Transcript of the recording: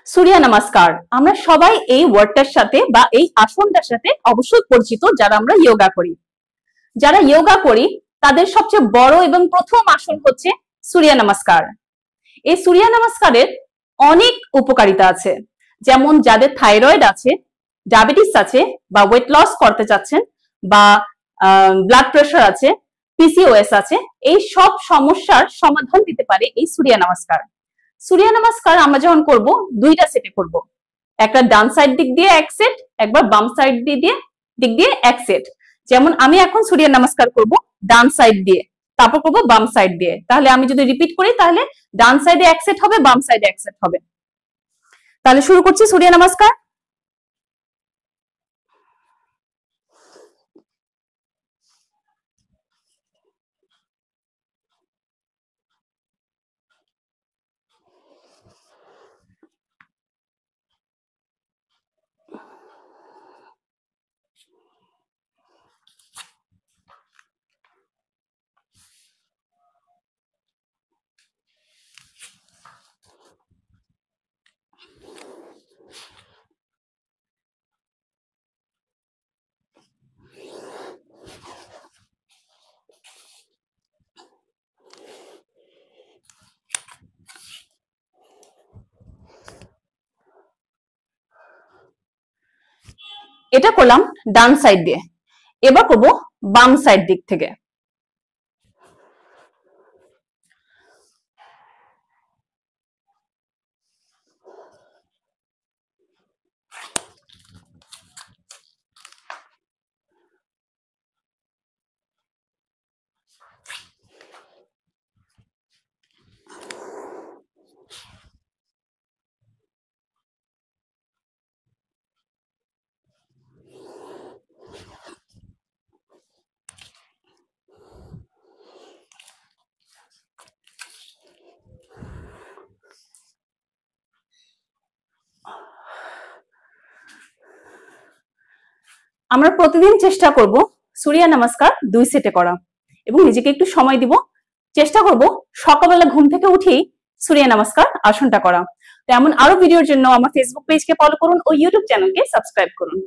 सूर्य नमस्कार আমরা সবাই এই ওয়ার্ডটার সাথে বা এই আসনটার সাথে অবশ্যই পরিচিত যারা আমরা যোগা করি। যারা যোগা করি তাদের সবচেয়ে বড় এবং প্রথম আসন হচ্ছে সূর্য নমস্কার। এই সূর্য নমস্কারের অনেক উপকারিতা আছে, যেমন যাদের থাইরয়েড আছে, ডায়াবেটিস আছে বা ওয়েট লস করতে চাচ্ছেন বা ব্লাড প্রেশার আছে, পিসিওএস আছে, এই সব সমস্যার সমাধান দিতে পারে এই সূর্য নমস্কার। সূর্য নমস্কার আমরা যখন করব দুইটা সেটে করব, একটা ডান সাইড দিক দিয়ে এক সেট, একবার বাম সাইড দিক দিয়ে এক সেট। যেমন আমি এখন সূর্য নমস্কার করব ডান সাইড দিয়ে, তারপর করব বাম সাইড দিয়ে। তাহলে আমি যদি রিপিট করি তাহলে ডান সাইডে এক সেট হবে, বাম সাইডে এক সেট হবে। তাহলে শুরু করছি সূর্য নমস্কার। এটা করলাম ডান সাইড দিয়ে, এবার করব বাম সাইড দিক থেকে। আমরা প্রতিদিন চেষ্টা করব সূর্য নমস্কার 2 সেটে করা এবং নিজেকে একটু সময় দিব। চেষ্টা করব সকালবেলা ঘুম থেকে উঠেই সূর্য নমস্কার আসনটা করা। তো এমন আরো ভিডিওর জন্য আমার ফেসবুক পেজকে ফলো করুন ও ইউটিউব চ্যানেলকে সাবস্ক্রাইব করুন।